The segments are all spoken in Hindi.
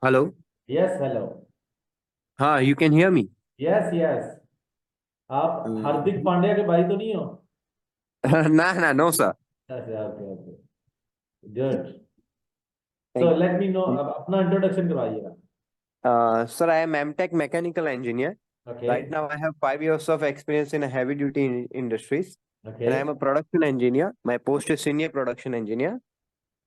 हेलो। Yes hello. हाँ, you can hear me. Yes yes. आप हार्दिक पांड्या के भाई तो नहीं हो? ना ना, नो सर। अच्छा, okay okay, good. So thank let me know, अब अपना इंट्रोडक्शन करवाइएगा। Sir, I am M Tech mechanical engineer. Okay Right now, I have 5 years of experience in a heavy duty industries, okay and I am a production engineer. My post is senior production engineer,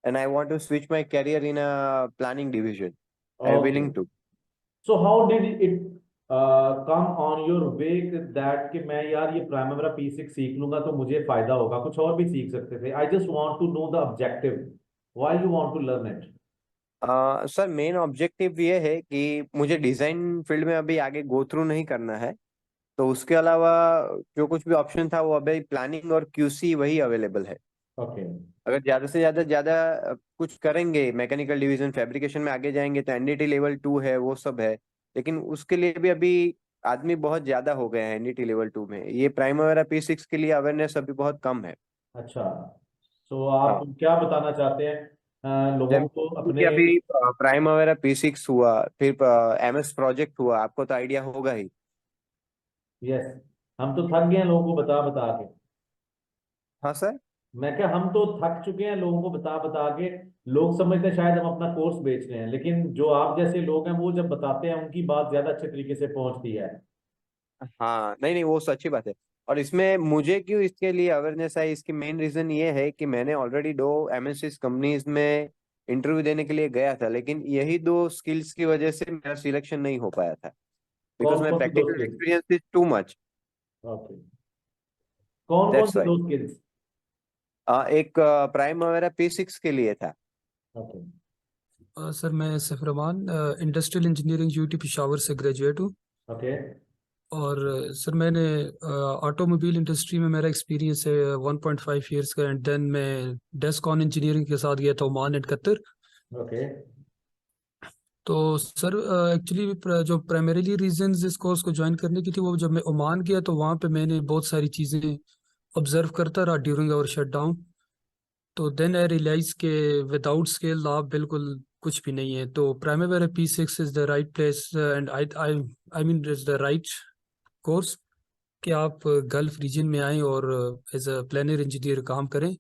and I want to switch my career in a planning division. I am okay. willing to. So how did it come on your way that कि मैं यार ये प्राइमरी P6 सीख लूंगा तो मुझे फायदा होगा, कुछ और भी सीख सकते थे। I just want to know the objective, why you want to learn it. Sir, main objective ये है कि मुझे डिजाइन फील्ड में अभी आगे गो थ्रू नहीं करना है। तो उसके अलावा जो कुछ भी ऑप्शन था वो अभी प्लानिंग और क्यूसी वही अवेलेबल है। ओके। अगर ज्यादा से ज्यादा कुछ करेंगे, मैकेनिकल डिवीजन फैब्रिकेशन में आगे जाएंगे तो एनडीटी लेवल 2 है, वो सब है। लेकिन उसके लिए भी अभी आदमी बहुत ज्यादा हो गए हैं एनडीटी लेवल 2 में। ये प्राइमरी P6 के लिए अवेयरनेस अभी बहुत कम है। अच्छा, तो आप हाँ। क्या बताना चाहते हैं लोगों को जैसे कि अपने? अभी प्राइमरी P6 हुआ, फिर एमएस प्रोजेक्ट हुआ, आपको तो आइडिया होगा ही। यस। हम तो थक गए हैं लोगों को बता बता के। हाँ सर। मैं क्या, हम तो थक चुके हैं लोगों को बता बता के। लोग समझते हैं शायद हम अपना कोर्स बेच रहे हैं, लेकिन जो आप जैसे लोग हैं वो जब बताते हैं उनकी बात ज्यादा अच्छे तरीके से पहुंचती है। हाँ, नहीं नहीं, वो सच्ची बात है। और इसमें मुझे क्यों इसके लिए अवेयरनेस है, इसकी मेन रीजन ये है कि मैंने ऑलरेडी 2 MNC कंपनीज में इंटरव्यू देने के लिए गया था, लेकिन यही 2 स्किल्स की वजह से मेरा सिलेक्शन नहीं हो पाया था। बिकॉज कौन माई कौन सी दो practical skills? Experience is too much. Okay. कौन कौन दैट्स सी वाई। दो स्किल्स? एक प्राइम वगैरह P6 के लिए था। ओके सर मैं सफरमान इंडस्ट्रियल इंजीनियरिंग यूटी पिशावर से ग्रेजुएट हूँ। ओके और सर मैंने ऑटोमोबाइल इंडस्ट्री में मेरा एक्सपीरियंस है 1.5 ईयर्स का। एंड देन मैं डेस्कॉन इंजीनियरिंग के साथ गया था ओमान एंड कतर। ओके तो सर एक्चुअली जो प्राइमरीली रीजंस इस कोर्स को ज्वाइन करने की थी, वो जब मैं ओमान गया तो वहाँ पे मैंने बहुत सारी चीज़ें ऑब्जर्व करता रहा ड्यूरिंग आवर शटडाउन। तो देन आई रियलाइज के विदाउट स्केल आप बिल्कुल कुछ भी नहीं है। तो primary P6 is the right place and I I I mean is the right course कि आप गल्फ रीजन में आएँ और एज अ प्लानर इंजीनियर काम करें।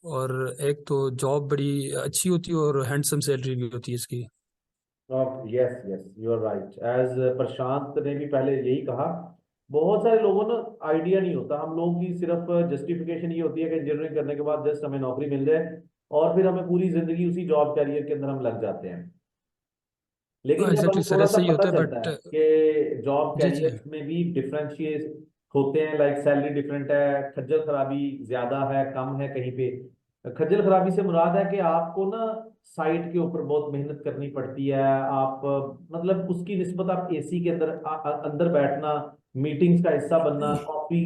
और एक तो जॉब बड़ी अच्छी होती है और हैंडसम सैलरी भी होती है इसकी। Yes yes, you are right. As Prashant ने भी पहले यही कहा, बहुत सारे लोगों ना आइडिया नहीं होता। हम लोगों की सिर्फ जस्टिफिकेशन ये होती है कि इंजीनियरिंग करने के बाद जस्ट हमें नौकरी मिल जाए और फिर हमें पूरी जिंदगी उसी जॉब कैरियर के अंदर हम लग जाते हैं। लेकिन जब हमें एग्जैक्टली सर, थोड़ा सा ऐसा ही पता होता है चलता बट है कि जॉब जी जी। कैरियर्स में भी डिफरेंशिएट होते हैं, लाइक सैलरी डिफरेंट है, खज्जल खराबी ज्यादा है कम है कहीं पे। खज्जल खराबी से मुराद है कि आपको ना साइट के ऊपर बहुत मेहनत करनी पड़ती है। आप मतलब उसकी निस्बत आप एसी के अंदर अंदर बैठना, मीटिंग्स का हिस्सा बनना, कॉफी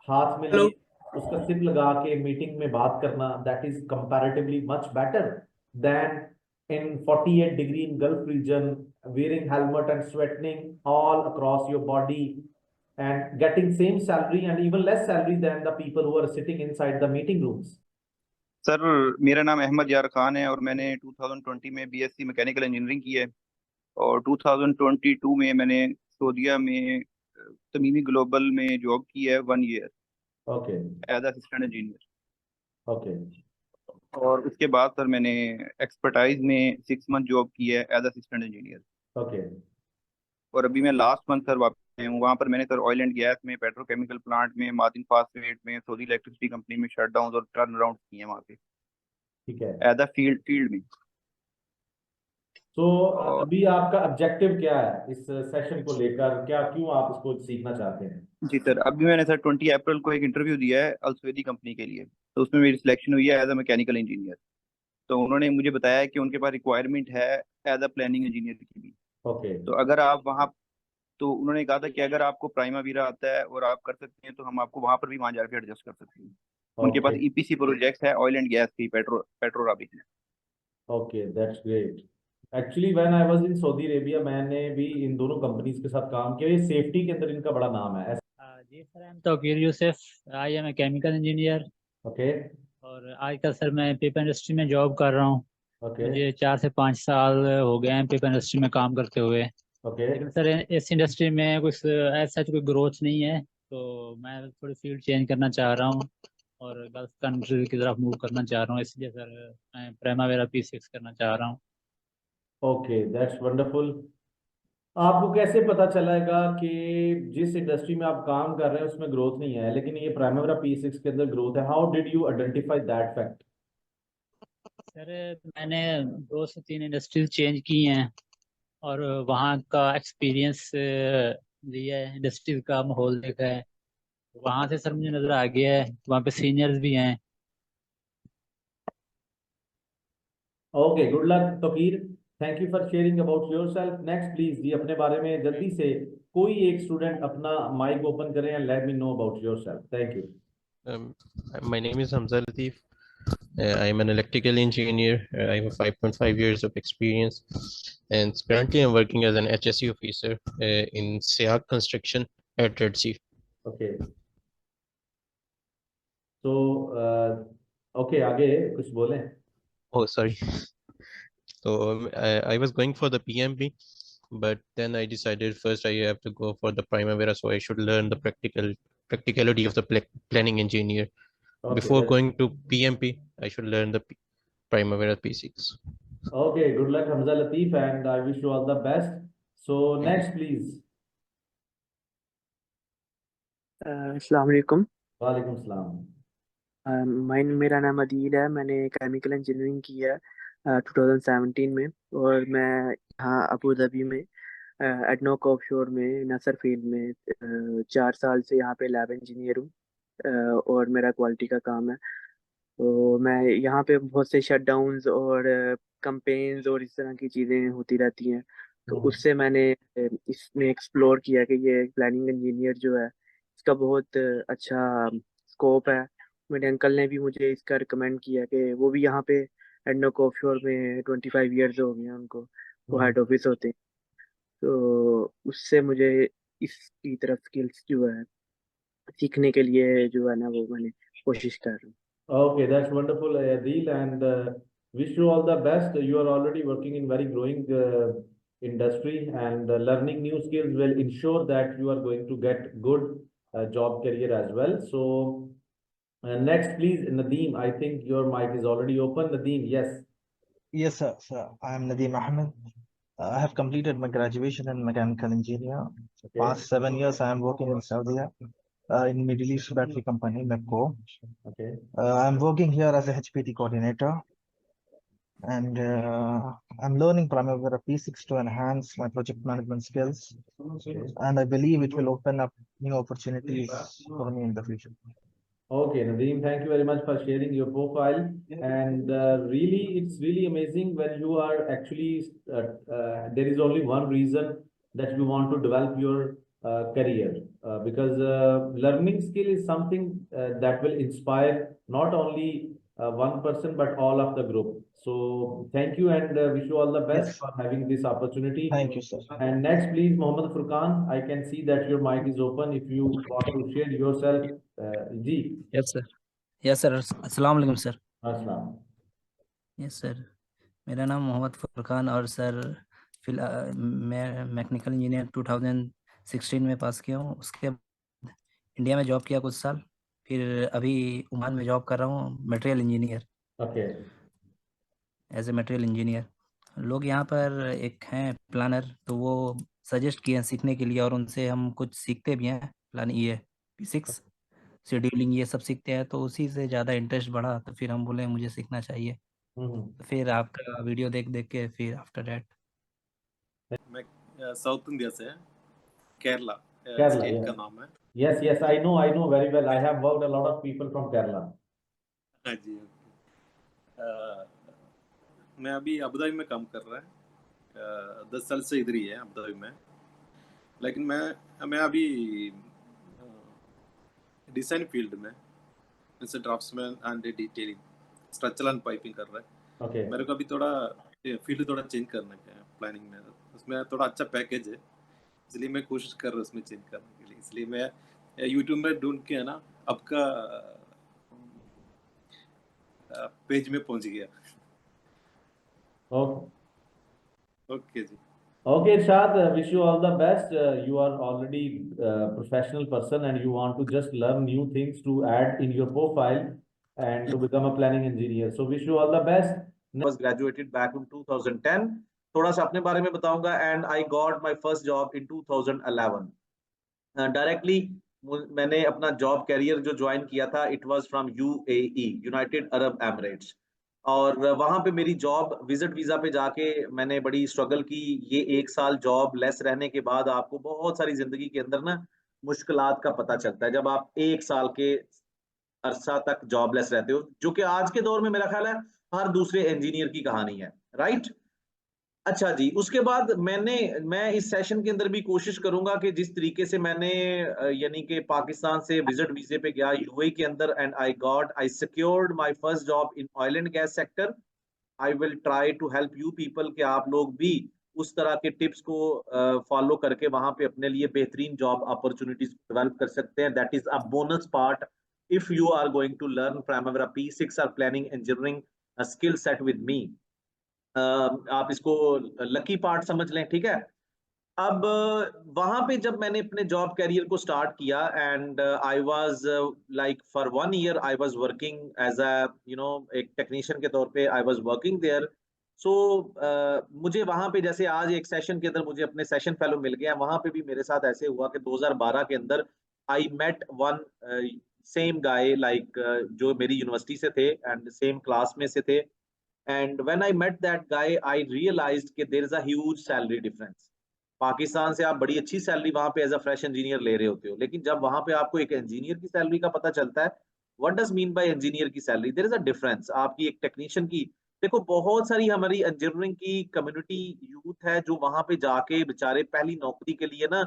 हाथ में हेलो। लिए उसका सिप लगा के मीटिंग में बात करना, that is comparatively much better than in 48 degree in Gulf region, wearing helmet and sweating all across your body and getting same salary and even less salary than the people who are sitting inside the meeting rooms. Sir, मेरा नाम अहमद यार खान है और मैंने 2020 में बीएससी मैकेनिकल इंजीनियरिंग की है। और 2022 में मैंने सऊदीया में तमीमी ग्लोबल में जॉब की है 1 year Okay, as assistant engineer. okay, और उसके बाद सर मैंने एक्सपर्टाइज में 6 मंथ जॉब की है एज असिस्टेंट इंजीनियर। okay. और अभी मैं लास्ट मंथ सर वापस आया हूँ। वहाँ पर मैंने सर ऑयल एंड गैस में, पेट्रोकेमिकल प्लांट में, मार्जिन फास्फेट में, सऊदी इलेक्ट्रिसिटी कंपनी में शटडाउन और टर्न अराउंड किए हैं वहाँ पे ठीक है। एज अ फील्ड में। तो और अभी आपका ऑब्जेक्टिव क्या है इस सेशन को लेकर, क्या क्यों आप इसको सीखना चाहते हैं? जी सर, अभी मैंने सर 20 अप्रैल को एक इंटरव्यू दिया है अलसवेदी कंपनी के लिए। तो उसमें मेरी सिलेक्शन हुई है एज अ मैकेनिकल इंजीनियर। तो उन्होंने मुझे बताया कि उनके पास रिक्वायरमेंट है एज अ प्लानिंग इंजीनियर की भी। ओके तो अगर आप वहाँ, तो उन्होंने कहा था कि अगर आपको प्राइमा वीरा आता है और आप कर सकते हैं तो हम आपको वहाँ पर भी वहाँ जाकर एडजस्ट कर सकते हैं। उनके पास ओके ईपीसी प्रोजेक्ट है ऑयल एंड गैस की, पेट्रोराबिक में। Okay, that's great. Actually when I was in Saudi Arabia, मैंने भी इन दोनों कंपनीज के साथ काम किया। ये सेफ्टी के अंदर इनका बड़ा नाम है। जी sir, I am Tauqeer Yusuf. I am a chemical engineer. Okay और आजकल सर मैं पेपर इंडस्ट्री में जॉब कर रहा हूँ। ओके मुझे 4 से 5 साल हो गए हैं पेपर इंडस्ट्री में काम करते हुए। ओके लेकिन सर इस इंडस्ट्री में कुछ ऐसा कोई ग्रोथ नहीं है, तो मैं थोड़ी फील्ड चेंज करना चाह रहा हूँ और गल्फ कंट्री की तरफ मूव करना चाह रहा हूँ, इसलिए सर मैं प्राइमवेरा P6 करना चाह रहा हूँ। Okay, that's wonderful. आपको कैसे पता चलेगा कि जिस इंडस्ट्री में आप काम कर रहे हैं उसमें ग्रोथ नहीं है लेकिन ये प्राइमवेरा P6 के अंदर ग्रोथ है? How did you identify that fact? Sir मैंने 2 से 3 इंडस्ट्रीज चेंज की हैं और वहाँ का एक्सपीरियंस लिया है, इंडस्ट्री का माहौल देखा है, वहाँ से सर मुझे नजर आ गया है वहाँ पे सीनियर्स भी हैं। Okay, good luck Tauqeer. Thank you for sharing about yourself. Next please जी, अपने बारे में जल्दी से कोई एक स्टूडेंट अपना माइक ओपन करें and let me know about yourself. Thank you. My name is Hamza Latif. I am an electrical engineer. I have 5.5 years of experience, and currently I'm working as an HSE officer in SEAG Construction at Red Sea. Okay, तो ओके, आगे कुछ बोलें। Oh, sorry. So I was going for the PMP, but then I decided first I have to go for the Primavera, so I should learn the practicality of the planning engineer. Okay Before going to PMP, I should learn the Primavera P6. Okay, good luck Hamza Latif and I wish you all the best. So next please. अस्सलाम वालेकुम। वालेकुम सलाम। मेरा नाम अदील है। मैंने केमिकल इंजीनियरिंग की है 2017 में, और मैं यहाँ अबू धाबी में एडनॉक ऑफशोर में नसर फील्ड में 4 साल से यहाँ पे लैब इंजीनियर हूँ। और मेरा क्वालिटी का काम है। तो मैं यहाँ पे बहुत से शटडाउन्स और कंपेन्स और इस तरह की चीज़ें होती रहती हैं, तो उससे मैंने इसमें एक्सप्लोर किया कि ये प्लानिंग इंजीनियर जो है इसका बहुत अच्छा स्कोप है। मेरे अंकल ने भी मुझे इसका रिकमेंड किया कि वो भी यहाँ पे एडनॉक ऑफशोर में 25 ईयर्स हो गए हैं उनको, वो हेड ऑफिस होते हैं। तो उससे मुझे इसकी तरफ स्किल्स जो है सीखने के लिए जो है ना वो मैंने कोशिश कर रहा हूँ। Okay, that's wonderful, Adil, and wish you all the best. You are already working in very growing industry, and learning new skills will ensure that you are going to get good job career as well. So next, please, Nadeem. I think your mic is already open. Nadeem, yes. Yes, sir. I am Nadeem Ahmed. I have completed my graduation in mechanical engineer. Okay. Past 7 years, I am working in Saudi in Middle East battery company, MEPCO. Okay. I am working here as a HPT coordinator, and I'm learning Primavera P6 to enhance my project management skills. Okay. And I believe it will open up new opportunities for me in the future. Okay, Nadeem, thank you very much for sharing your profile. And really, it's really amazing when you are actually, there is only one reason that you want to develop your career. Because learning skill is something that will inspire not only one person, but all of the group. So thank you, and wish you all the best Yes. for having this opportunity. Thank you, sir. And next, please, Mohammed Furqan. I can see that your mic is open. If you want to share yourself, Ji. Yes sir. Yes sir, अस्सलाम वालेकुम सर। अस्सलाम। यस सर, मेरा नाम मोहम्मद फुरकान, और सर मैं मैकेनिकल इंजीनियर 2016 में पास किया हूँ। उसके बाद इंडिया में जॉब किया कुछ साल, फिर अभी ओमान में जॉब कर रहा हूँ material engineer, okay. As a material engineer. लोग यहाँ पर एक हैं प्लानर, तो वो सजेस्ट किए हैं सीखने के लिए, और उनसे हम कुछ सीखते भी हैं। प्लान ये P6 शेड्यूलिंग ये सब सीखते हैं, तो उसी से ज़्यादा इंटरेस्ट बढ़ा, तो फिर हम बोले मुझे सीखना चाहिए। तो फिर आपका वीडियो देख देख के फिर आफ्टर दैट। मैं साउथ इंडिया से है, केरला Kerala, स्टेट का yes. नाम है। Yes, yes, I know very well. I have worked a lot of people from Kerala. हाँ जी। मैं अभी अबू धाबी में काम कर रहा है, 10 साल से इधर ही है अबू धाबी में। लेकिन मैं अभी डिजाइन फील्ड में जैसे draughtsman and detailing structural and piping कर रहा है। Okay. मेरे को अभी थोड़ा फील्ड थोड़ा चेंज करने का है प्लानिंग में, उसमें थोड़ा अच्छा पैकेज है, इसलिए मैं कोशिश कर रहा हूँ उसमें चेंज करने के लिए। इसलिए मैं यूट्यूब में ढूंढ के है ना आपका पेज में पहुंच गया। Okay ji. Okay, Irshad, wish you all the best. You are already a professional person and you want to just learn new things to add in your profile and to become a planning engineer. So wish you all the best. Was graduated back in 2010. थोड़ा सा अपने बारे में बताऊंगा and I got my first job in 2011. Directly मैंने अपना जॉब कैरियर जो ज्वाइन किया था, it was from UAE, United Arab Emirates, और वहां पे मेरी जॉब विजिट वीजा पे जाके मैंने बड़ी स्ट्रगल की। ये 1 साल जॉब लेस रहने के बाद आपको बहुत सारी जिंदगी के अंदर ना मुश्किलात का पता चलता है जब आप 1 साल के अरसा तक जॉबलेस रहते हो, जो कि आज के दौर में मेरा ख्याल है हर दूसरे इंजीनियर की कहानी है, राइट। अच्छा जी, उसके बाद मैं इस सेशन के अंदर भी कोशिश करूंगा कि जिस तरीके से मैंने यानी कि पाकिस्तान से विजिट वीजे पे गया यूएई के अंदर and I secured my first job in oil and gas sector. I will try to help you people कि आप लोग भी उस तरह के टिप्स को फॉलो करके वहां पे अपने लिए बेहतरीन जॉब अपॉर्चुनिटीज डेवलप कर सकते हैं। That is a bonus part if you are going to learn primary P6 और planning engineering skill set with me. आप इसको लकी पार्ट समझ लें, ठीक है। अब वहां पे जब मैंने अपने जॉब कैरियर को स्टार्ट किया and I was like for 1 year I was working as a एक टेक्नीशियन के तौर पे I was working there. So मुझे वहां पे जैसे आज एक सेशन के अंदर मुझे अपने सेशन फेलो मिल गया, वहां पे भी मेरे साथ ऐसे हुआ कि 2012 के अंदर I met one same guy like जो मेरी यूनिवर्सिटी से थे एंड सेम क्लास में से थे। And when I met that guy, I realized कि there is a huge salary difference. Pakistan से आप बड़ी अच्छी सैलरी वहां पे एज अ फ्रेश इंजीनियर ले रहे होते हो, लेकिन जब वहां पे आपको एक इंजीनियर की सैलरी का पता चलता है, what does mean by engineer की salary, there is a difference. आपकी एक टेक्नीशियन की, देखो बहुत सारी हमारी इंजीनियरिंग की कम्युनिटी यूथ है जो वहां पे जाके बेचारे पहली नौकरी के लिए ना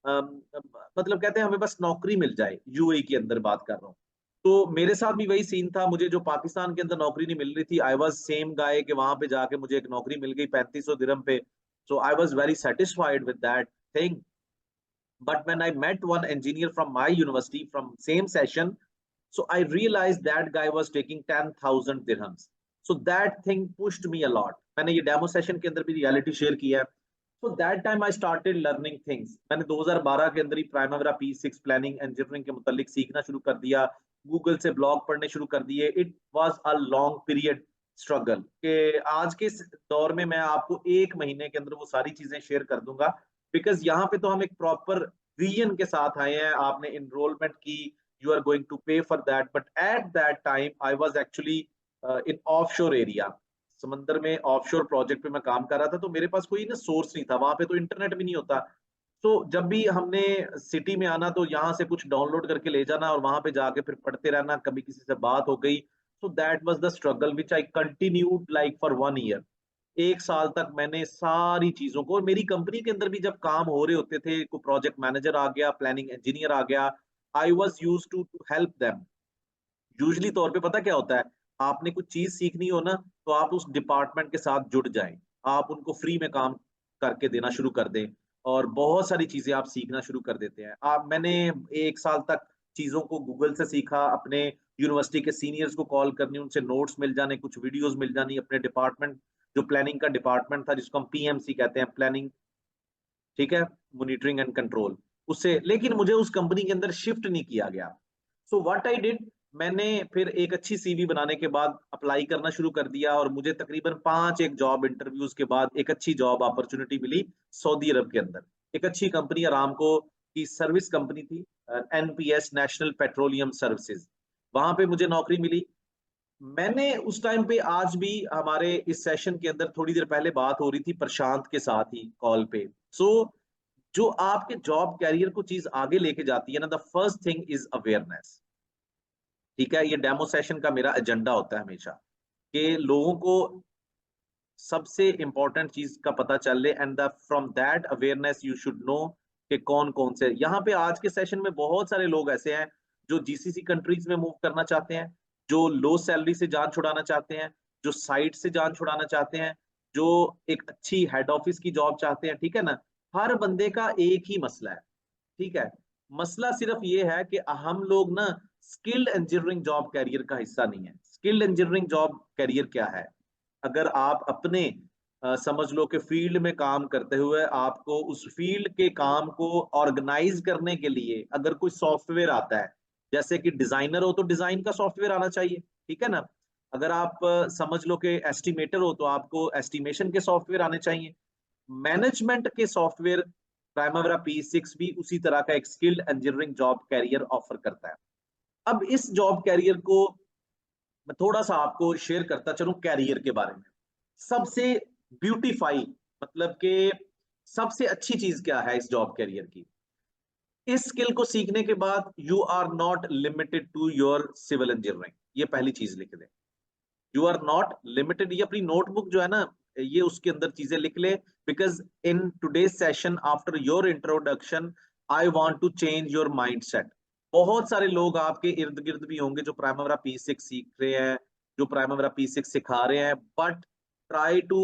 मतलब कहते हैं हमें बस नौकरी मिल जाए, यूएई के अंदर बात कर रहा हूँ। तो मेरे साथ भी वही सीन था, मुझे जो पाकिस्तान के अंदर नौकरी नहीं मिल रही थी, आई वाज सेम गाय कि वहां पे जाके मुझे एक नौकरी मिल गई 3500 दिरहम पे। So I was very satisfied with that thing. But when I met one engineer from my university from same session, so I realized that guy was taking 10,000 dirhams. So that thing pushed me a lot. मैंने ये डेमो सेशन के अंदर भी रियलिटी शेयर किया है। So that time I started learning things. मैंने 2012 के अंदर ही प्राइमरी P6 प्लानिंग इंजीनियरिंग के मुतालिक सीखना शुरू कर दिया, गूगल से ब्लॉग पढ़ने शुरू कर दिए। It was a long period struggle के आज के दौर में मैं आपको 1 महीने के अंदर वो सारी चीजें शेयर कर दूंगा, बिकॉज यहाँ पे तो हम एक प्रॉपर विजन के साथ आए हैं। आपने इनरोलमेंट की, you are going to pay for that, but at that time I was actually in offshore area, समंदर में ऑफशोर प्रोजेक्ट पे मैं काम कर रहा था। तो मेरे पास कोई ना सोर्स नहीं था, वहां पे तो इंटरनेट भी नहीं होता। तो जब भी हमने सिटी में आना तो यहाँ से कुछ डाउनलोड करके ले जाना और वहां पे जाके फिर पढ़ते रहना, कभी किसी से बात हो गई। So that was the struggle which I continued like for 1 year. 1 साल तक मैंने सारी चीजों को, और मेरी कंपनी के अंदर भी जब काम हो रहे होते थे, कोई प्रोजेक्ट मैनेजर आ गया, प्लानिंग इंजीनियर आ गया, I was used to help them. Usually तौर पे पता क्या होता है, आपने कुछ चीज सीखनी हो ना तो आप उस डिपार्टमेंट के साथ जुड़ जाएं, आप उनको फ्री में काम करके देना शुरू कर दें और बहुत सारी चीजें आप सीखना शुरू कर देते हैं। मैंने 1 साल तक चीजों को गूगल से सीखा, अपने यूनिवर्सिटी के सीनियर्स को कॉल करनी, उनसे नोट्स मिल जाने, कुछ वीडियोस मिल जानी, अपने डिपार्टमेंट जो प्लानिंग का डिपार्टमेंट था जिसको हम PMC कहते हैं, प्लानिंग, ठीक है, मॉनिटरिंग एंड कंट्रोल, उससे। लेकिन मुझे उस कंपनी के अंदर शिफ्ट नहीं किया गया। सो व्हाट आई डिड, मैंने फिर एक अच्छी CV बनाने के बाद अप्लाई करना शुरू कर दिया और मुझे तकरीबन 5 एक जॉब इंटरव्यूज के बाद एक अच्छी जॉब अपॉर्चुनिटी मिली सऊदी अरब के अंदर। एक अच्छी कंपनी, अरामको की सर्विस कंपनी थी, NPS, नेशनल पेट्रोलियम सर्विसेज, वहां पे मुझे नौकरी मिली। मैंने उस टाइम पे, आज भी हमारे इस सेशन के अंदर थोड़ी देर पहले बात हो रही थी प्रशांत के साथ ही कॉल पे। सो जो आपके जॉब कैरियर को चीज आगे लेके जाती है ना, the first thing is awareness, ठीक है। ये डेमो सेशन का मेरा एजेंडा होता है हमेशा कि लोगों को सबसे इंपॉर्टेंट चीज का पता चले and from that awareness you should know कि कौन कौन से। यहाँ पे आज के सेशन में बहुत सारे लोग ऐसे हैं जो GCC कंट्रीज में मूव करना चाहते हैं, जो लो सैलरी से जान छुड़ाना चाहते हैं, जो साइट से जान छुड़ाना चाहते हैं, जो एक अच्छी हेड ऑफिस की जॉब चाहते हैं, ठीक है ना। हर बंदे का एक ही मसला है, ठीक है। मसला सिर्फ ये है कि हम लोग ना स्किल्ड इंजीनियरिंग जॉब कैरियर का हिस्सा नहीं है। स्किल्ड इंजीनियरिंग जॉब कैरियर क्या है? अगर आप अपने समझ लो कि फील्ड में काम करते हुए आपको उस फील्ड के काम को ऑर्गेनाइज करने के लिए अगर कोई सॉफ्टवेयर आता है, जैसे कि डिजाइनर हो तो डिजाइन का सॉफ्टवेयर आना चाहिए, ठीक है ना। अगर आप समझ लो कि एस्टिमेटर हो तो आपको एस्टिमेशन के सॉफ्टवेयर आने चाहिए। मैनेजमेंट के सॉफ्टवेयर प्राइमवेरा P6 भी उसी तरह का एक skilled engineering job career offer करता है। अब इस जॉब कैरियर को मैं थोड़ा सा आपको शेयर करता चलूं कैरियर के बारे में। सबसे ब्यूटीफाई मतलब कि सबसे अच्छी चीज क्या है इस जॉब कैरियर की, इस स्किल को सीखने के बाद you are not limited to your civil engineering. ये पहली चीज लिख दें, यू आर नॉट लिमिटेड। ये अपनी नोटबुक जो है ना, ये उसके अंदर चीजें लिख ले, because in today's session after your introduction I want to change your mindset. बहुत सारे लोग आपके इर्द गिर्द भी होंगे जो प्राइमवेरा P6 सीख रहे हैं, जो प्राइमवेरा P6 सिखा रहे हैं, but try to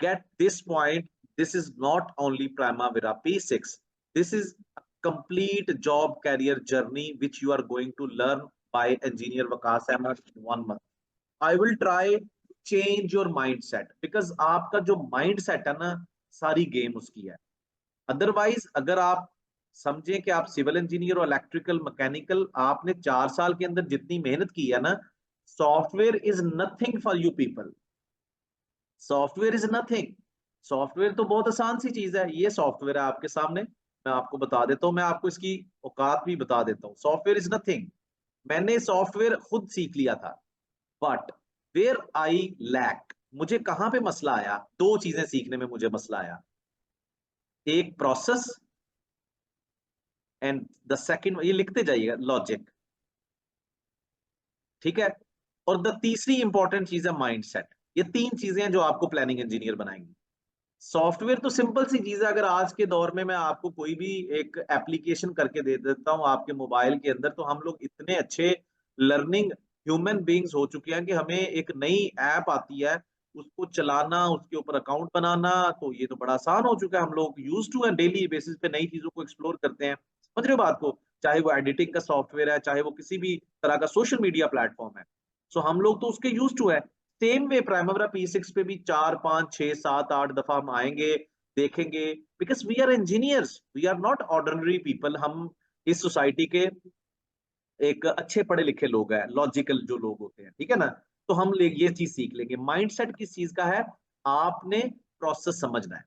get this point. This is not only Primavera P6. This is a complete job career journey which you are going to learn by Engineer Waqas Ahmed in 1 month. I will try to change your mindset because आपका जो mindset है ना, सारी गेम उसकी है। अदरवाइज अगर आप समझें कि आप सिविल इंजीनियर और इलेक्ट्रिकल मैकेनिकल, आपने 4 साल के अंदर जितनी मेहनत की है ना, software is nothing for you people. Software is nothing. Software तो बहुत आसान सी चीज है। ये सॉफ्टवेयर है आपके सामने, मैं आपको बता देता हूँ, मैं आपको इसकी औकात भी बता देता हूँ। Software is nothing. मैंने सॉफ्टवेयर खुद सीख लिया था, बट वेयर आई लैक, मुझे कहां पे मसला आया, 2 चीजें सीखने में मुझे मसला आया, एक प्रोसेस एंड द सेकंड, ये लिखते जाइएगा, लॉजिक, ठीक है। और द तीसरी इंपॉर्टेंट चीज है माइंडसेट। ये 3 चीजें हैं जो आपको प्लानिंग इंजीनियर बनाएंगी। सॉफ्टवेयर तो सिंपल सी चीज है। अगर आज के दौर में मैं आपको कोई भी एक एप्लीकेशन करके दे देता हूं आपके मोबाइल के अंदर, तो हम लोग इतने अच्छे लर्निंग ह्यूमन बीइंग्स हो चुके हैं कि हमें एक नई ऐप आती है, उसको चलाना, उसके ऊपर अकाउंट बनाना, तो ये तो बड़ा आसान हो चुका है। हम लोग यूज टू है, डेली बेसिस पे नई चीजों को एक्सप्लोर करते हैं। समझ रहे हो बात को? चाहे वो एडिटिंग का सॉफ्टवेयर है, चाहे वो किसी भी तरह का सोशल मीडिया प्लेटफॉर्म है, सो हम लोग तो उसके यूज टू है। सेम वे प्राइमवेरा P6 पे भी 4, 5, 6, 7, 8 दफा हम आएंगे, देखेंगे, because we are engineers, we are not ordinary people. हम इस सोसाइटी के एक अच्छे पढ़े लिखे लोग हैं, लॉजिकल जो लोग होते हैं, ठीक है ना। तो हम ये चीज सीख लेंगे। माइंडसेट किस चीज का है? आपने प्रोसेस समझना है,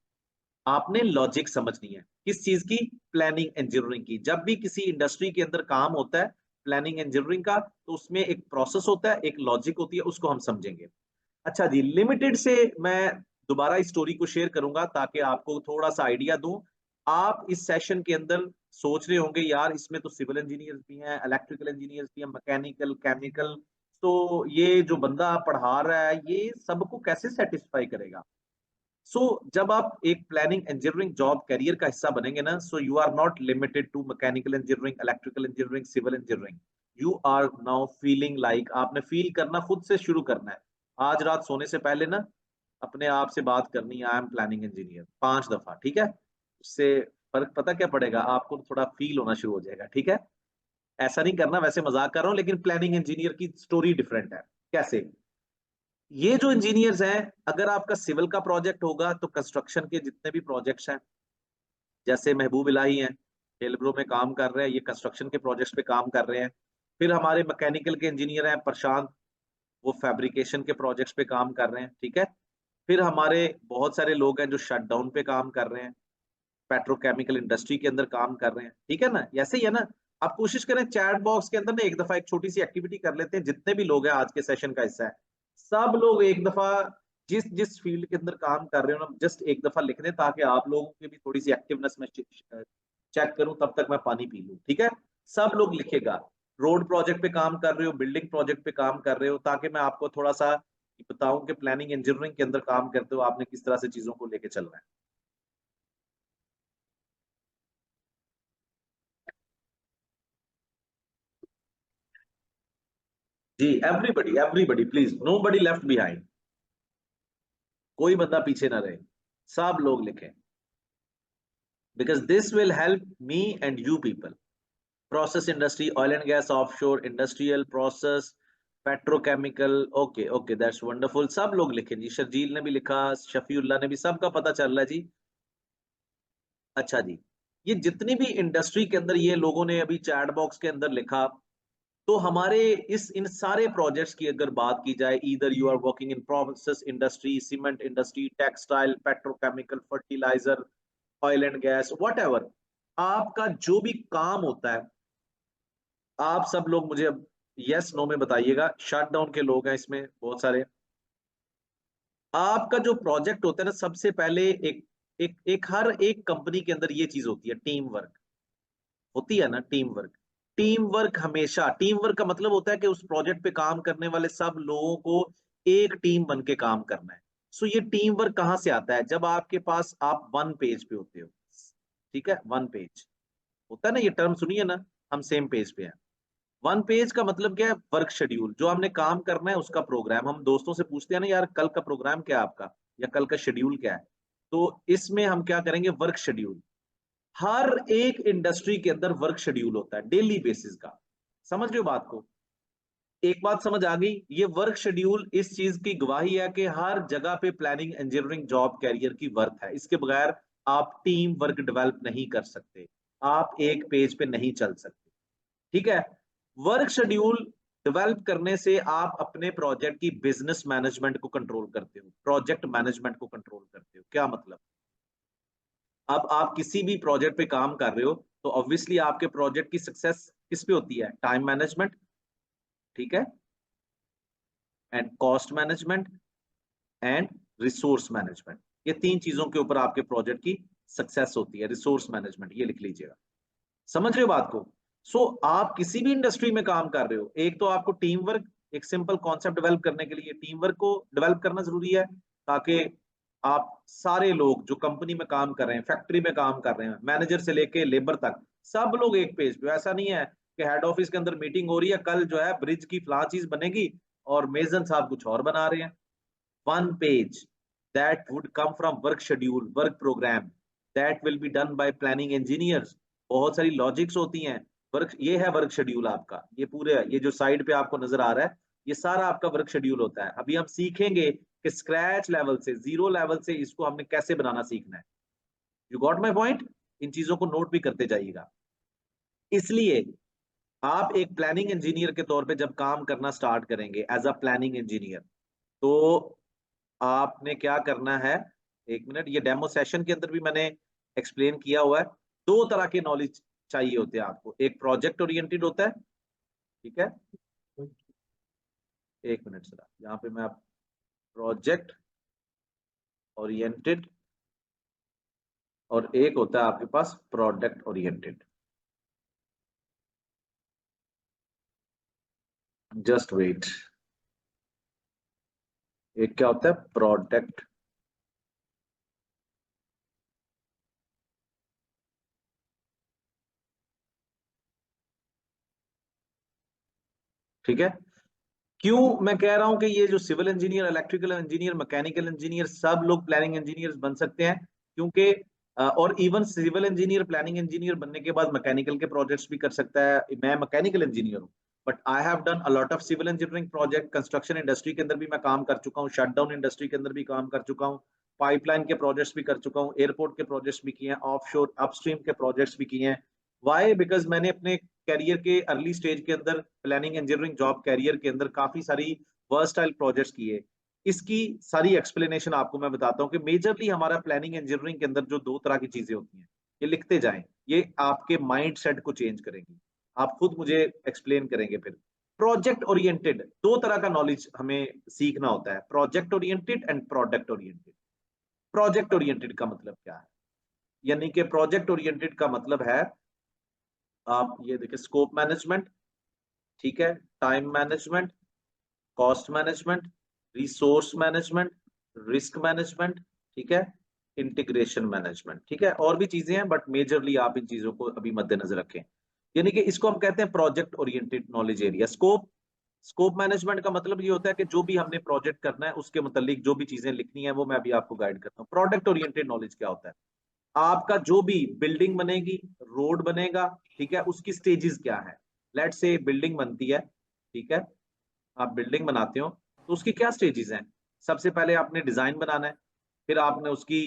आपने लॉजिक समझनी है। किस चीज की? प्लानिंग इंजीनियरिंग की। जब भी किसी इंडस्ट्री के अंदर काम होता है प्लानिंग इंजीनियरिंग का, तो उसमें एक प्रोसेस होता है, एक लॉजिक होती है, उसको हम समझेंगे। अच्छा जी, लिमिटेड से मैं दोबारा इस स्टोरी को शेयर करूंगा ताकि आपको थोड़ा सा आइडिया दूं। आप इस सेशन के अंदर सोच रहे होंगे यार इसमें तो सिविल इंजीनियर्स भी हैं, इलेक्ट्रिकल इंजीनियर्स भी हैं, मैकेनिकल, केमिकल, तो ये जो बंदा पढ़ा रहा है ये सबको कैसे सेटिस्फाई करेगा? जब आप एक प्लानिंग इंजीनियरिंग जॉब कैरियर का हिस्सा बनेंगे ना, so you are not limited to mechanical engineering, electrical engineering, civil engineering. You are now feeling like, आपने फील करना खुद से शुरू करना है। आज रात सोने से पहले ना अपने आप से बात करनी है, आई एम प्लानिंग इंजीनियर, 5 दफा, ठीक है। उससे फर्क पता क्या पड़ेगा? आपको थोड़ा फील होना शुरू हो जाएगा, ठीक है। ऐसा नहीं करना, वैसे मजाक कर रहा हूं, लेकिन प्लानिंग इंजीनियर की स्टोरी डिफरेंट है। कैसे? ये जो इंजीनियर्स हैं, अगर आपका सिविल का प्रोजेक्ट होगा तो कंस्ट्रक्शन के जितने भी प्रोजेक्ट्स हैं, जैसे महबूब इलाही हैं, हेलब्रो में काम कर रहे हैं, ये कंस्ट्रक्शन के प्रोजेक्ट्स पे काम कर रहे हैं। फिर हमारे मैकेनिकल के इंजीनियर हैं प्रशांत, वो फैब्रिकेशन के प्रोजेक्ट्स पे काम कर रहे हैं, ठीक है। फिर हमारे बहुत सारे लोग हैं जो शटडाउन पे काम कर रहे हैं, पेट्रोकेमिकल इंडस्ट्री के अंदर काम कर रहे हैं, ठीक है ना। ऐसे ही है ना। आप कोशिश करें चैट बॉक्स के अंदर ना एक दफा एक छोटी सी एक्टिविटी कर लेते हैं, जितने भी लोग हैं आज के सेशन का हिस्सा है, सब लोग एक दफा जिस जिस फील्ड के अंदर काम कर रहे हो ना, जस्ट एक दफा लिख दें, ताकि आप लोगों की भी थोड़ी सी एक्टिवनेस में चेक करूं, तब तक मैं पानी पी लूं, ठीक है। सब लोग लिखेगा, रोड प्रोजेक्ट पे काम कर रहे हो, बिल्डिंग प्रोजेक्ट पे काम कर रहे हो, ताकि मैं आपको थोड़ा सा बताऊं कि प्लानिंग इंजीनियरिंग के अंदर काम करते हो आपने किस तरह से चीजों को लेके चलना है। जी, everybody everybody please, nobody left behind, कोई बंदा पीछे ना रहे, सब लोग लिखें, because this will help me and you people. Process industry, oil and gas, offshore, industrial process, petrochemical, okay okay, that's wonderful. सब लोग लिखे जी, शर्जील ने भी लिखा, शफीउल्लाह ने भी, सबका पता चल रहा है जी। अच्छा जी, ये जितनी भी इंडस्ट्री के अंदर ये लोगों ने अभी चैट बॉक्स के अंदर लिखा, तो हमारे इन सारे प्रोजेक्ट्स की अगर बात की जाए, either you are working in process industry, cement industry, textile, petrochemical, fertiliser, oil and gas, whatever, आपका जो भी काम होता है, आप सब लोग मुझे अब यस नो में बताइएगा। शटडाउन के लोग हैं इसमें बहुत सारे। आपका जो प्रोजेक्ट होता है ना, सबसे पहले एक हर एक कंपनी के अंदर ये चीज होती है, टीम वर्क होती है ना, टीम वर्क। टीम वर्क हमेशा, टीम वर्क का मतलब होता है कि उस प्रोजेक्ट पे काम करने वाले सब लोगों को एक टीम बन के काम करना है। सो ये टीम वर्क कहां से आता है? जब आपके पास आप वन पेज पे होते हो, ठीक है, वन पेज होता है ना, ये टर्म सुनिए ना, हम सेम पेज पे हैं। वन पेज का मतलब क्या है? वर्क शेड्यूल, जो हमने काम करना है उसका प्रोग्राम। हम दोस्तों से पूछते हैं ना, यार कल का प्रोग्राम क्या है आपका, या कल का शेड्यूल क्या है, तो इसमें हम क्या करेंगे? Work schedule. हर एक इंडस्ट्री के अंदर वर्क शेड्यूल होता है डेली बेसिस का। समझ रहे हो बात को? एक बात समझ आ गई? ये वर्क शेड्यूल इस चीज की गवाही है कि हर जगह पे प्लानिंग इंजीनियरिंग जॉब कैरियर की वर्क है। इसके बगैर आप टीम वर्क डेवलप नहीं कर सकते, आप एक पेज पे नहीं चल सकते, ठीक है? वर्क शेड्यूल डेवलप करने से आप अपने प्रोजेक्ट की बिजनेस मैनेजमेंट को कंट्रोल करते हो, प्रोजेक्ट मैनेजमेंट को कंट्रोल करते हो। क्या मतलब? अब आप किसी भी प्रोजेक्ट पे काम कर रहे हो, तो ऑब्वियसली आपके प्रोजेक्ट की सक्सेस किस पे होती है? टाइम मैनेजमेंट, ठीक है, and cost management and resource management. ये तीन चीजों के ऊपर आपके प्रोजेक्ट की सक्सेस होती है। रिसोर्स मैनेजमेंट, ये लिख लीजिएगा। समझ रहे हो बात को? सो आप किसी भी इंडस्ट्री में काम कर रहे हो, एक तो आपको टीम वर्क, एक सिंपल कॉन्सेप्ट डेवलप करने के लिए टीम वर्क को डेवलप करना जरूरी है, ताकि आप सारे लोग जो कंपनी में काम कर रहे हैं, फैक्ट्री में काम कर रहे हैं, मैनेजर से लेके लेबर तक, सब लोग एक पेज पे। ऐसा नहीं है कि हेड ऑफिस के अंदर मीटिंग हो रही है, कल जो है ब्रिज की फलां चीज बनेगी और मेजन साहब कुछ और बना रहे हैं। One page that would come from work schedule, work programme, that will be done by planning engineers. बहुत सारी लॉजिक्स होती हैं। वर्क, ये है वर्क शेड्यूल आपका। ये पूरे, ये जो साइड पे आपको नजर आ रहा है, ये सारा आपका वर्क शेड्यूल होता है। अभी हम सीखेंगे कि स्क्रैच लेवल से, जीरो लेवल से इसको हमने कैसे बनाना सीखना है। You got my point? इन चीजों को नोट भी करते जाइएगा। इसलिए आप एक प्लानिंग इंजीनियर के तौर पे जब काम करना स्टार्ट करेंगे एज अ प्लानिंग इंजीनियर, तो आपने क्या करना है? एक मिनट, ये डेमो सेशन के अंदर भी मैंने एक्सप्लेन किया हुआ है। दो तरह के नॉलेज चाहिए होते हैं आपको। एक प्रोजेक्ट ओरिएंटेड होता है, ठीक है, एक मिनट सर, यहाँ पे मैं प्रोजेक्ट ओरिएंटेड, और एक होता है आपके पास प्रोडक्ट ओरिएंटेड। जस्ट वेट, एक क्या होता है? प्रोडक्ट, ठीक है। क्यों मैं कह रहा हूं कि ये जो civil engineer, electrical engineer, mechanical engineer, सब लोग प्लानिंग इंजीनियर्स बन सकते हैं? क्योंकि और even civil engineer planning engineer बनने के बाद मैकेनिकल के प्रोजेक्ट्स भी कर सकता है। मैं मैकेनिकल इंजीनियर हूँ, but I have done a lot of civil engineering project. Construction industry के अंदर भी मैं काम कर चुका हूँ, शटडाउन इंडस्ट्री के अंदर भी काम कर चुका हूँ, पाइपलाइन के प्रोजेक्ट्स भी कर चुका हूँ, एयरपोर्ट के प्रोजेक्ट्स भी किए हैं, ऑफशोर अपस्ट्रीम के प्रोजेक्ट्स भी किए हैं। वाई? बिकॉज मैंने अपने कैरियर के अर्ली स्टेज के अंदर, प्लानिंग इंजीनियरिंग जॉब कैरियर के अंदर काफी सारी वर्सटाइल प्रोजेक्ट्स किए। इसकी सारी एक्सप्लेनेशन आपको मैं बताता हूँ कि मेजरली हमारा प्लानिंग इंजीनियरिंग के अंदर जो दो तरह की चीजें होती हैं, ये लिखते जाएं, ये आपके माइंड सेट को चेंज करेंगी। आप खुद मुझे एक्सप्लेन करेंगे फिर। प्रोजेक्ट ओरिएंटेड, दो तरह का नॉलेज हमें सीखना होता है, project oriented and product oriented. Project oriented का मतलब क्या है? यानी कि प्रोजेक्ट ओरिएंटेड का मतलब है, आप ये देखिए, स्कोप मैनेजमेंट, ठीक है, time management, cost management, resource management, risk management, ठीक है, इंटीग्रेशन मैनेजमेंट, ठीक है, और भी चीजें हैं, बट मेजरली आप इन चीजों को अभी मद्देनजर रखें। यानी कि इसको हम कहते हैं project oriented knowledge area. Scope management का मतलब ये होता है कि जो भी हमने प्रोजेक्ट करना है उसके मुतालिक जो भी चीजें लिखनी है वो मैं अभी आपको गाइड करता हूँ। प्रोडक्ट ओरिएंटेड नॉलेज क्या होता है? आपका जो भी बिल्डिंग बनेगी, रोड बनेगा, ठीक है, उसकी स्टेजेस क्या है? लेट्स से बिल्डिंग बनती है, ठीक है, आप बिल्डिंग बनाते हो तो उसकी क्या स्टेजेस हैं? सबसे पहले आपने डिजाइन बनाना है, फिर आपने उसकी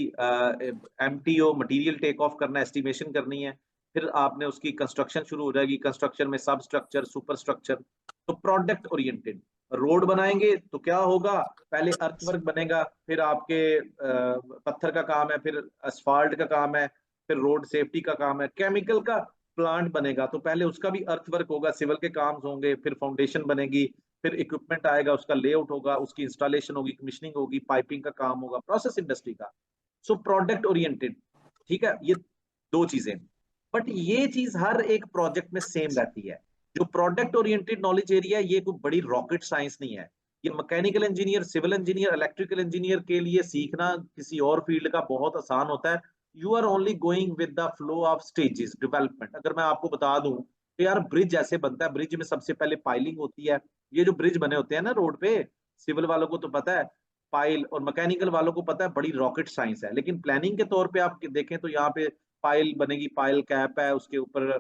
MTO मटेरियल टेक ऑफ करना है, एस्टिमेशन करनी है, फिर आपने उसकी कंस्ट्रक्शन शुरू हो जाएगी, कंस्ट्रक्शन में सब स्ट्रक्चर, सुपर स्ट्रक्चर। तो प्रोडक्ट ओरिएंटेड रोड बनाएंगे तो क्या होगा, पहले अर्थवर्क बनेगा, फिर आपके पत्थर का काम है, फिर असफाल्ट का काम है, फिर रोड सेफ्टी का काम है, केमिकल का प्लांट बनेगा तो पहले उसका भी अर्थवर्क होगा, सिविल के काम होंगे, फिर फाउंडेशन बनेगी, फिर इक्विपमेंट आएगा, उसका लेआउट होगा, उसकी इंस्टॉलेशन होगी, कमीशनिंग होगी, पाइपिंग का काम होगा, प्रोसेस इंडस्ट्री का। सो प्रोडक्ट ओरिएंटेड, ठीक है, ये दो चीजें। बट ये चीज हर एक प्रोजेक्ट में सेम रहती है। जो प्रोडक्ट ओरिएंटेड नॉलेज एरिया है, ये कोई बड़ी रॉकेट साइंस नहीं है। ये mechanical engineer, civil engineer, electrical engineer के लिए सीखना किसी और फील्ड का बहुत आसान होता है। You are only going with the flow of stages development. अगर मैं आपको बता दूं तो यार ब्रिज ऐसे बनता है, ब्रिज में सबसे पहले पाइलिंग होती है। ये जो ब्रिज बने होते हैं ना रोड पे, सिविल वालों को तो पता है पाइल, और मैकेनिकल वालों को पता है बड़ी रॉकेट साइंस है। लेकिन प्लानिंग के तौर पे आप देखें तो यहाँ पे पाइल बनेगी, पाइल कैप है, उसके ऊपर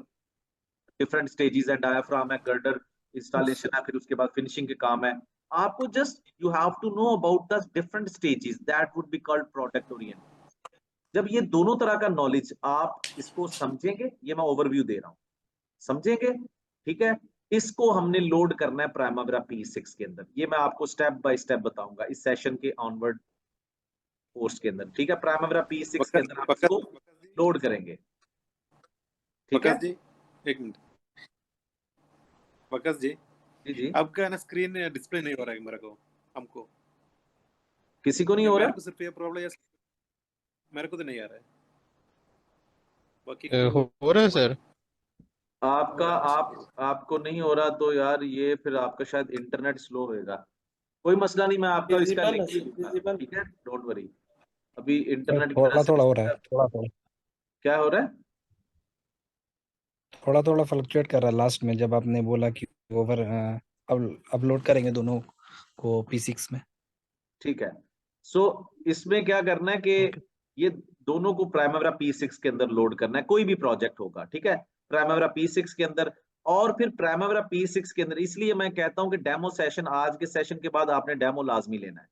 डिफरेंट स्टेजेस है, डायाफ्राम है, गर्डर इंस्टॉलेशन है, फिर उसके बाद फिनिशिंग के काम है। आपको just you have to know about the different stages, that would be called product oriented. जब ये दोनों तरह का नॉलेज आप इसको समझेंगे, ये मैं ओवरव्यू दे रहा हूँ, समझेंगे, ठीक है, इसको हमने लोड करना है प्राइमावेरा P6 के अंदर। ये मैं आपको स्टेप बाय स्टेप बताऊंगा इस सेशन के ऑनवर्ड कोर्स के अंदर, ठीक है। प्राइमावेरा P6 के अंदर आप इसको लोड करेंगे, ठीक है जी। एक मिनट वकास जी, जी आपका ना स्क्रीन डिस्प्ले नहीं हो रहा है मेरे को, हमको किसी को नहीं हो रहा? मेरे को सिर्फ ये प्रॉब्लम है, मेरे को तो नहीं आ रहा है, बाकी हो रहा है सर? आपको नहीं हो रहा तो यार ये फिर आपका शायद इंटरनेट स्लो होएगा। कोई मसला नहीं, मैं आपका इसका लिंक दूंगा, ठीक है, डोंट वरी। अभी इंटरनेट की वजह से थोड़ा हो रहा है, थोड़ा क्या हो रहा है, थोड़ा फ्लक्चुएट कर रहा है। लास्ट में जब आपने बोला कि ओवर अब अपलोड करेंगे दोनों को P6 में, ठीक है। सो इसमें क्या करना है कि ये दोनों को प्राइमावेरा P6 के अंदर लोड करना है, कोई भी प्रोजेक्ट होगा, ठीक है, प्राइमावेरा P6 के अंदर। और फिर प्राइमावेरा P6 के अंदर, इसलिए मैं कहता हूं कि डेमो सेशन, आज के सेशन के बाद आपने डेमो लाजमी लेना है।